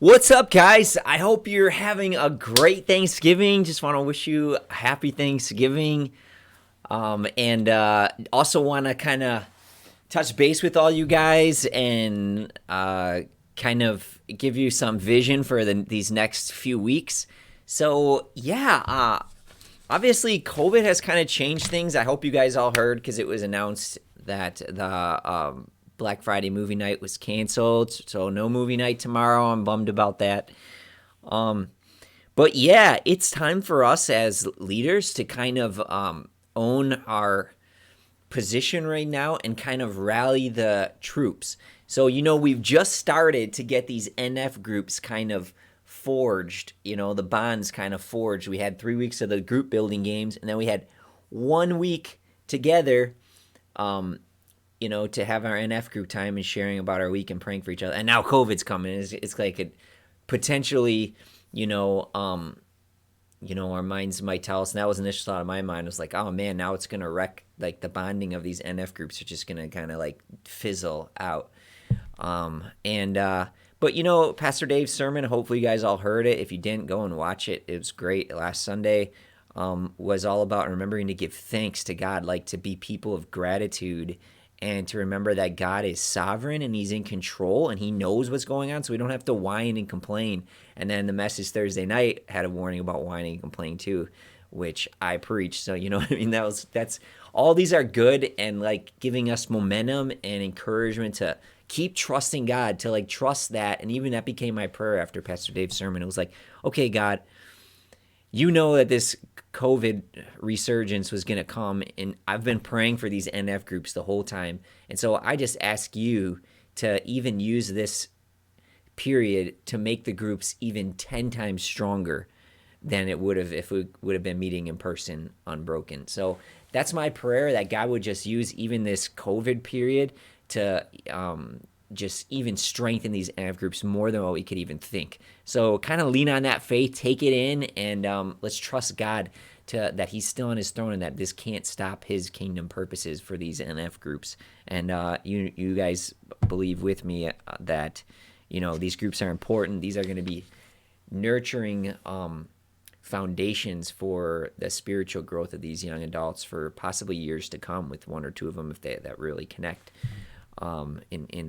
What's up, guys? I hope you're having a great Thanksgiving. Just want to wish you a happy Thanksgiving. And also want to kind of touch base with all you guys and kind of give you some vision for these next few weeks. So, yeah, obviously, COVID has kind of changed things. I hope you guys all heard because it was announced that the Black Friday movie night was canceled, so no movie night tomorrow. I'm bummed about that. But yeah, it's time for us as leaders to kind of own our position right now and kind of rally the troops. So, we've just started to get these NF groups kind of forged, the bonds kind of forged. We had 3 weeks of the group building games, and then we had 1 week together to have our NF group time and sharing about our week and praying for each other. And now COVID's coming. It's like it potentially, our minds might tell us. And that was the initial thought of my mind. It was like, oh man, now it's going to wreck, like the bonding of these NF groups are just going to kind of like fizzle out. But Pastor Dave's sermon, hopefully you guys all heard it. If you didn't, go and watch it. It was great. Last Sunday was all about remembering to give thanks to God, like to be people of gratitude and to remember that God is sovereign and he's in control and he knows what's going on, so we don't have to whine and complain. And then the message Thursday night had a warning about whining and complaining too, which I preached. So, what I mean? That's all these are good and like giving us momentum and encouragement to keep trusting God, to like trust that. And even that became my prayer after Pastor Dave's sermon. It was like, okay, God, that this COVID resurgence was going to come, and I've been praying for these NF groups the whole time. And so I just ask you to even use this period to make the groups even 10 times stronger than it would have if we would have been meeting in person unbroken. So that's my prayer, that God would just use even this COVID period to just even strengthen these NF groups more than what we could even think. So kind of lean on that faith, take it in, and let's trust God that he's still on his throne and that this can't stop his kingdom purposes for these NF groups. And you guys believe with me that, these groups are important. These are going to be nurturing foundations for the spiritual growth of these young adults for possibly years to come, with one or two of them if that really connect. Within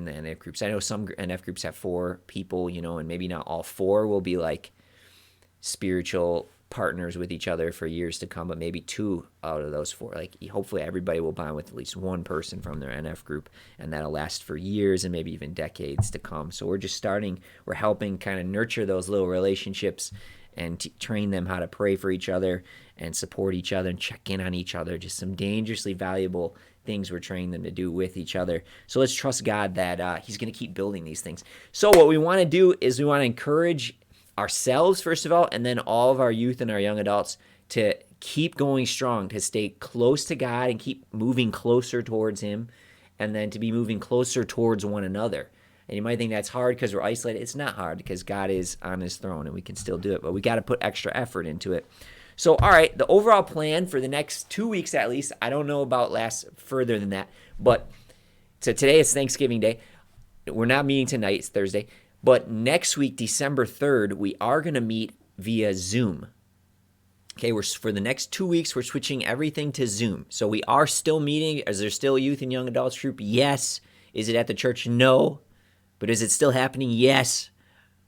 the NF groups. I know some NF groups have 4 people, and maybe not all 4 will be like spiritual partners with each other for years to come, but maybe 2 out of those 4. Like hopefully everybody will bond with at least one person from their NF group, and that'll last for years and maybe even decades to come. So we're helping kind of nurture those little relationships and train them how to pray for each other and support each other and check in on each other. Just some dangerously valuable things we're training them to do with each other. So let's trust God that he's going to keep building these things. So what we want to do is we want to encourage ourselves, first of all, and then all of our youth and our young adults to keep going strong, to stay close to God and keep moving closer towards him, and then to be moving closer towards one another. And you might think that's hard because we're isolated. It's not hard because God is on his throne and we can still do it, but we got to put extra effort into it. So, all right, the overall plan for the next 2 weeks at least, I don't know about last further than that, but so today is Thanksgiving Day. We're not meeting tonight, it's Thursday, but next week, December 3rd, we are going to meet via Zoom. Okay, for the next 2 weeks, we're switching everything to Zoom. So we are still meeting. Is there still a youth and young adults group? Yes. Is it at the church? No. But is it still happening? Yes.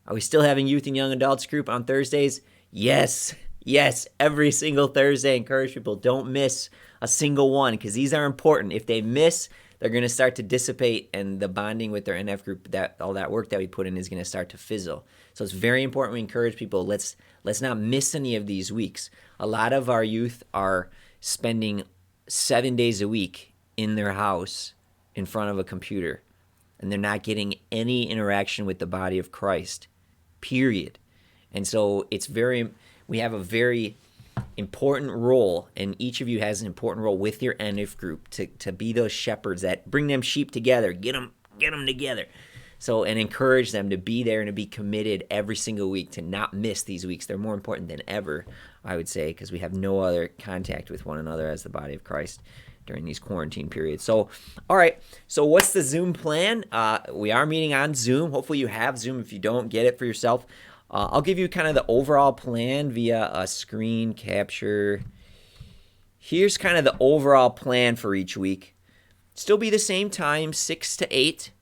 Are we still having youth and young adults group on Thursdays? Yes. Yes, every single Thursday. Encourage people, don't miss a single one because these are important. If they miss, they're going to start to dissipate, and the bonding with their NF group, all that work that we put in is going to start to fizzle. So it's very important we encourage people, let's not miss any of these weeks. A lot of our youth are spending 7 days a week in their house in front of a computer, and they're not getting any interaction with the body of Christ, period. And so we have a very important role, and each of you has an important role with your NF group to be those shepherds that bring them sheep together, get them together. So, and encourage them to be there and to be committed every single week, to not miss these weeks. They're more important than ever, I would say, because we have no other contact with one another as the body of Christ during these quarantine periods. So, all right. So what's the Zoom plan? We are meeting on Zoom. Hopefully you have Zoom. If you don't, get it for yourself. I'll give you kind of the overall plan via a screen capture. Here's kind of the overall plan for each week. Still be the same time, 6 to 8.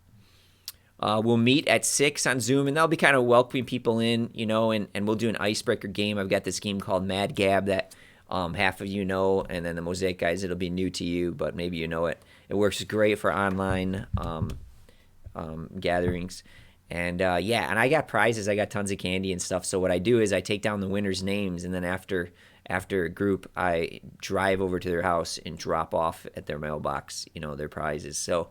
We'll meet at 6 on Zoom, and that'll be kind of welcoming people in, and we'll do an icebreaker game. I've got this game called Mad Gab that half of you know, and then the Mosaic guys, it'll be new to you, but maybe you know it. It works great for online gatherings. And and I got prizes. I got tons of candy and stuff. So what I do is I take down the winners' names, and then after a group, I drive over to their house and drop off at their mailbox, their prizes. So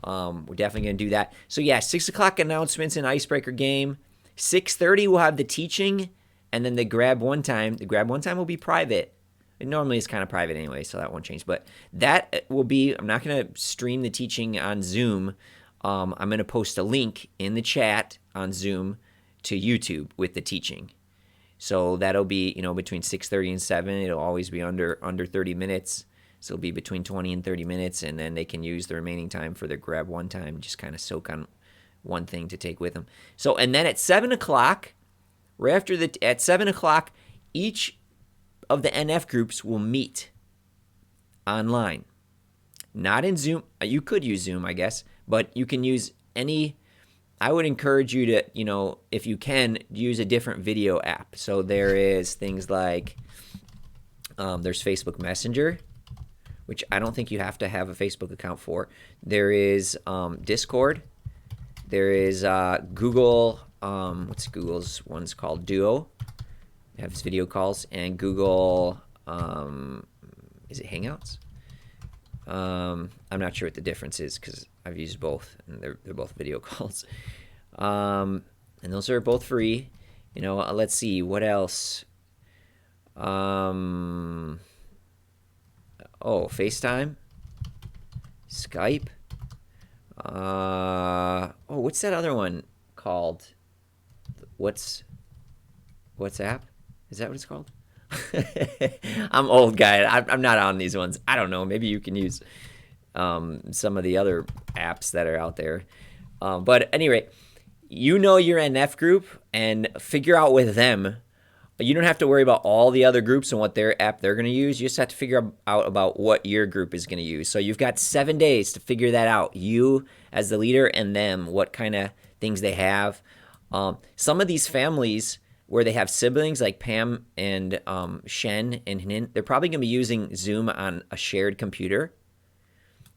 we're definitely going to do that. So 6 o'clock announcements and icebreaker game. 6:30 we'll have the teaching, and then the grab one time. The grab one time will be private. And normally it's kind of private anyway, so that won't change. But that will be, I'm not going to stream the teaching on Zoom. I'm going to post a link in the chat on Zoom to YouTube with the teaching. So that'll be, between 6:30 and 7. It'll always be under 30 minutes. So it'll be between 20 and 30 minutes, and then they can use the remaining time for their grab one time, just kind of soak on one thing to take with them. So, and then at 7 o'clock, at 7 o'clock, each of the NF groups will meet online. Not in Zoom. You could use Zoom, I guess, but you can use I would encourage you to, if you can, use a different video app. So there is things like, there's Facebook Messenger, which I don't think you have to have a Facebook account for. There is Discord. There is Google, what's Google's one's called? Duo. It has video calls. And Google, is it Hangouts? I'm not sure what the difference is because I've used both, and they're both video calls. And those are both free. Let's see, what else? FaceTime, Skype. What's that other one called? WhatsApp? Is that what it's called? I'm old guy. I'm not on these ones. I don't know. Maybe you can use some of the other apps that are out there. But at any rate, your NF group and figure out with them. You don't have to worry about all the other groups and what their app they're going to use. You just have to figure out about what your group is going to use. So you've got 7 days to figure that out. You as the leader and them, what kind of things they have. Some of these families where they have siblings like Pam and Shen and Hnin, they're probably going to be using Zoom on a shared computer.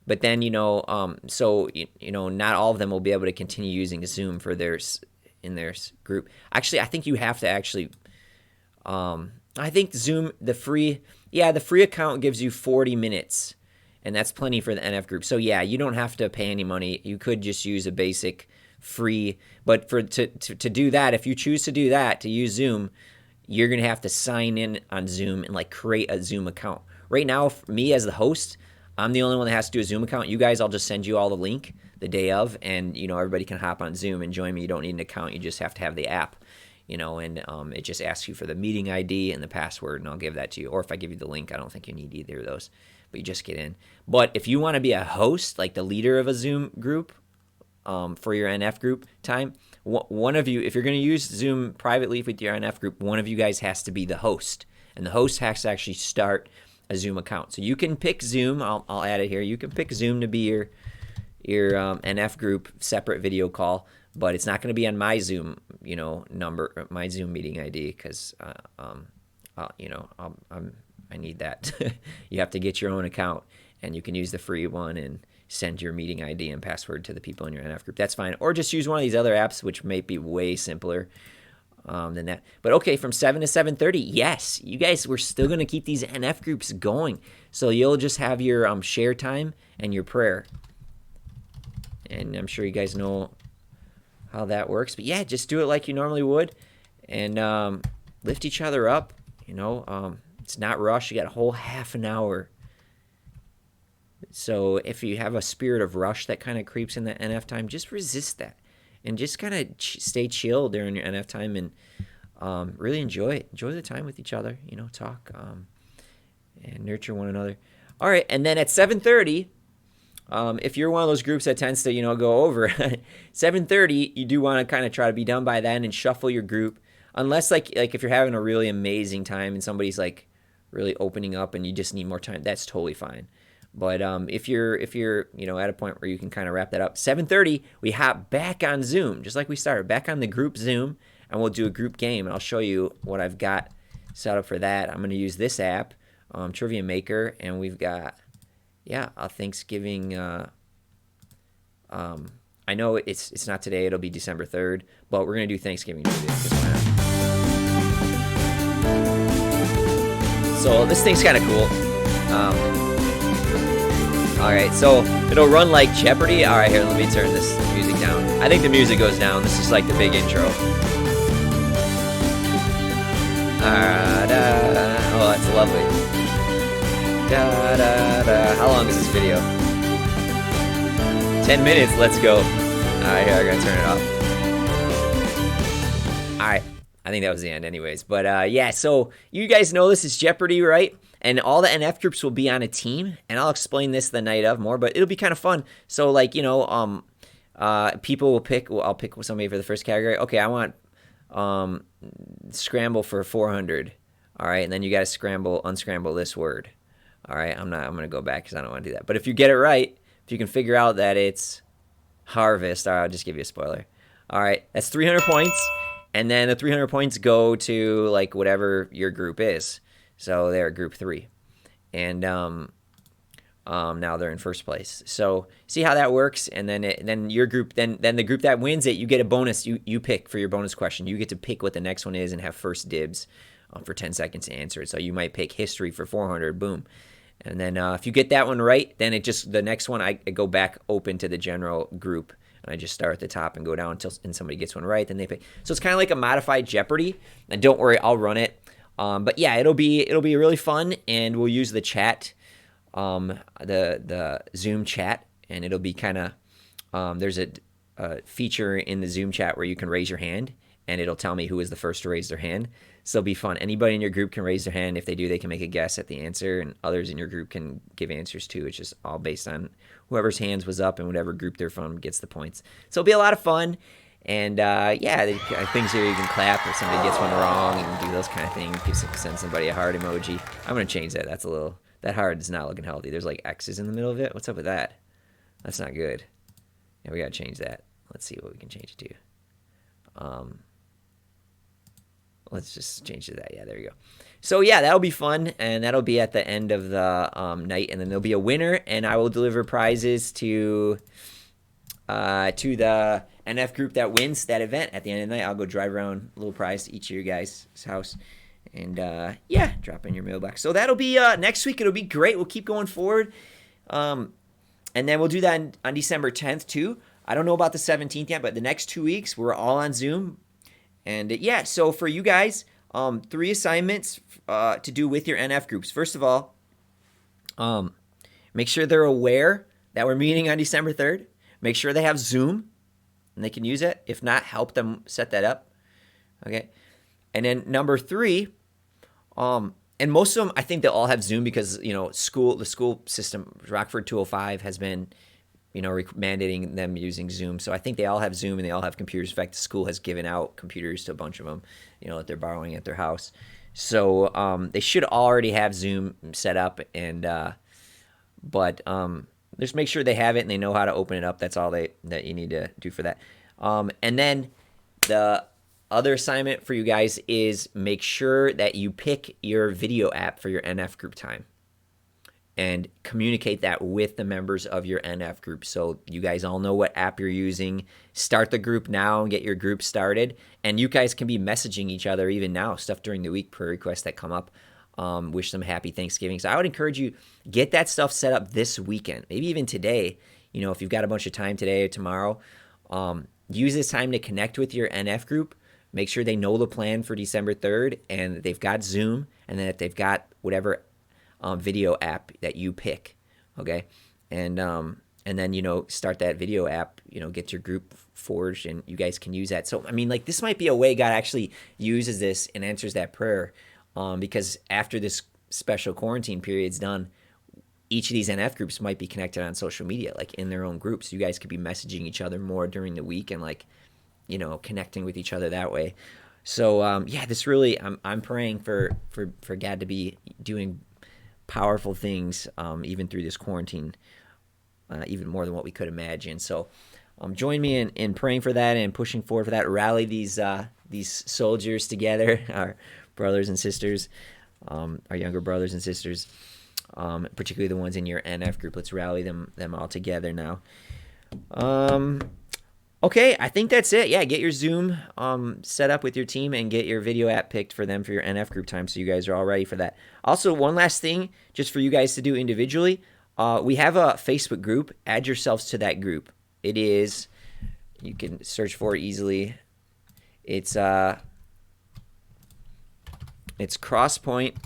But then, not all of them will be able to continue using Zoom for in their group. Actually, I think you have to I think Zoom, the free account gives you 40 minutes, and that's plenty for the NF group. So you don't have to pay any money. You could just use a basic free, but to do that, if you choose to do that, to use Zoom, you're going to have to sign in on Zoom and create a Zoom account. Right now, for me as the host, I'm the only one that has to do a Zoom account. You guys, I'll just send you all the link the day of, and everybody can hop on Zoom and join me. You don't need an account. You just have to have the app, and it just asks you for the meeting ID and the password, and I'll give that to you. Or if I give you the link, I don't think you need either of those, but you just get in. But if you want to be a host, like the leader of a Zoom group, for your NF group time, one of you, if you're going to use Zoom privately with your NF group, one of you guys has to be the host, and the host has to actually start a Zoom account. So you can pick Zoom. I'll add it here. You can pick Zoom to be your NF group separate video call, but it's not going to be on my Zoom number, my Zoom meeting ID, because I need that. You have to get your own account, and you can use the free one and send your meeting ID and password to the people in your NF group. That's fine. Or just use one of these other apps, which may be way simpler than that. But okay, from 7 to 7:30, yes, you guys, we're still going to keep these NF groups going. So you'll just have your share time and your prayer. And I'm sure you guys know how that works. But just do it like you normally would, and lift each other up. It's not rushed. You got a whole half an hour. So if you have a spirit of rush that kind of creeps in the NF time, just resist that. And just kind of stay chill during your NF time, and really enjoy it. Enjoy the time with each other, talk and nurture one another. All right, and then at 7:30, if you're one of those groups that tends to, go over 7:30, you do want to kind of try to be done by then and shuffle your group. Unless like if you're having a really amazing time and somebody's like really opening up and you just need more time, that's totally fine. But if you're at a point where you can kind of wrap that up, 7:30 we hop back on Zoom, just like we started, back on the group Zoom, and we'll do a group game. And I'll show you what I've got set up for that. I'm going to use this app, Trivia Maker, and we've got a Thanksgiving. I know it's not today; it'll be December 3rd, but we're gonna do Thanksgiving trivia. So this thing's kind of cool. All right, so it'll run like Jeopardy. All right, here, let me turn this music down. I think the music goes down. This is like the big intro. Oh, that's lovely. How long is this video? 10 minutes. Let's go. All right, here, I'm gonna turn it off. All right, I think that was the end, anyways. But yeah, so you guys know this is Jeopardy, right? And all the NF groups will be on a team, and I'll explain this the night of more, but it'll be kind of fun. So like, people will pick. Well, I'll pick somebody for the first category. Okay, I want scramble for 400. All right, and then you got to unscramble this word. All right, I'm gonna go back because I don't want to do that. But if you get it right, if you can figure out that it's harvest, all right, I'll just give you a spoiler. All right, that's 300 points, and then the 300 points go to like whatever your group is. So they're group 3, and now they're in first place. So see how that works, and then your group, then the group that wins it, you get a bonus. You pick for your bonus question. You get to pick what the next one is and have first dibs for 10 seconds to answer it. So you might pick history for 400. Boom. And then if you get that one right, then the next one I go back open to the general group, and I just start at the top and go down until somebody gets one right. Then they pick. So it's kind of like a modified Jeopardy. And don't worry, I'll run it. But yeah, it'll be really fun, and we'll use the chat, the Zoom chat, and it'll be kind of there's a feature in the Zoom chat where you can raise your hand, and it'll tell me who is the first to raise their hand. So it'll be fun. Anybody in your group can raise their hand. If they do, they can make a guess at the answer, and others in your group can give answers too. It's just all based on whoever's hands was up and whatever group they're from gets the points. So it'll be a lot of fun. And things here you can clap if somebody gets one wrong and do those kind of things. Send somebody a heart emoji. I'm gonna change that. That heart is not looking healthy. There's like X's in the middle of it. What's up with that? That's not good. Yeah, we gotta change that. Let's see what we can change it to. Let's just change it to that. Yeah, there you go. So yeah, that'll be fun, and that'll be at the end of the night, and then there'll be a winner, and I will deliver prizes to the NF group that wins that event at the end of the night. I'll go drive around a little prize to each of your guys' house, and drop in your mailbox. So that'll be next week. It'll be great. We'll keep going forward, and then we'll do that on December 10th too. I don't know about the 17th yet, but the next 2 weeks we're all on Zoom, and so for you guys, 3 assignments to do with your NF groups. First of all, make sure they're aware that we're meeting on December 3rd. Make sure they have Zoom and they can use it. If not, help them set that up. Okay. And then number 3, and most of them, I think they'll all have Zoom because, the school system, Rockford 205 has been, mandating them using Zoom. So I think they all have Zoom and they all have computers. In fact, the school has given out computers to a bunch of them, that they're borrowing at their house. So they should already have Zoom set up, and just make sure they have it and they know how to open it up. That's all that you need to do for that. And then the other assignment for you guys is make sure that you pick your video app for your NF group time and communicate that with the members of your NF group. So you guys all know what app you're using. Start the group now and get your group started. And you guys can be messaging each other even now, stuff during the week per requests that come up. Wish them happy Thanksgiving. So I would encourage you, get that stuff set up this weekend, maybe even today. If you've got a bunch of time today or tomorrow, use this time to connect with your NF group. Make sure they know the plan for December 3rd and that they've got Zoom and that they've got whatever video app that you pick. Okay. And then, start that video app, get your group forged and you guys can use that. So, this might be a way God actually uses this and answers that prayer. Because after this special quarantine period's done, each of these NF groups might be connected on social media, like in their own groups. You guys could be messaging each other more during the week and like, connecting with each other that way. So yeah, this really, I'm praying for God to be doing powerful things, even through this quarantine, even more than what we could imagine. So join me in praying for that and pushing forward for that. Rally these soldiers together, our brothers and sisters, our younger brothers and sisters, particularly the ones in your NF group. Let's rally them all together now. Okay, I think that's it. Yeah, get your Zoom set up with your team and get your video app picked for them for your NF group time, so you guys are all ready for that. Also, one last thing just for you guys to do individually. We have a Facebook group. Add yourselves to that group. It is, you can search for it easily. It's Crosspoint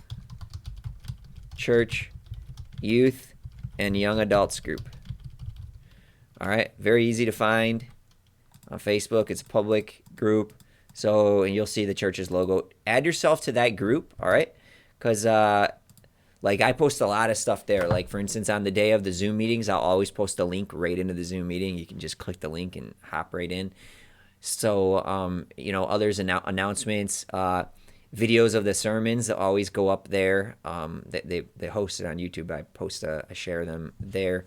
Church Youth and Young Adults Group. All right, very easy to find. On Facebook, it's a public group, and you'll see the church's logo. Add yourself to that group, all right? Because, like, I post a lot of stuff there. Like, for instance, on the day of the Zoom meetings, I'll always post a link right into the Zoom meeting. You can just click the link and hop right in. So, others announcements, videos of the sermons that always go up there. They host it on YouTube. I share them there.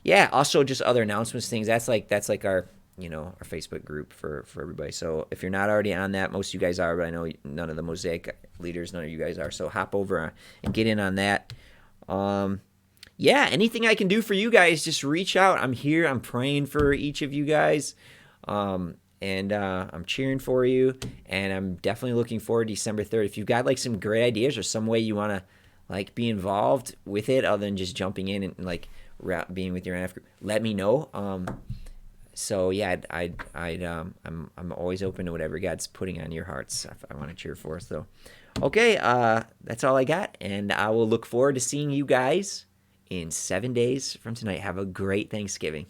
Yeah, also just other announcements, things. That's like our our Facebook group for everybody. So if you're not already on that, most of you guys are, but I know none of the Mosaic leaders, none of you guys are. So hop over and get in on that. Yeah, anything I can do for you guys, just reach out. I'm here. I'm praying for each of you guys. And I'm cheering for you. And I'm definitely looking forward to December 3rd. If you've got like some great ideas or some way you want to like be involved with it other than just jumping in and like being with your NF group, let me know. So yeah, I'm always open to whatever God's putting on your hearts. I want to cheer for us though. Okay, that's all I got, and I will look forward to seeing you guys in 7 days from tonight. Have a great Thanksgiving.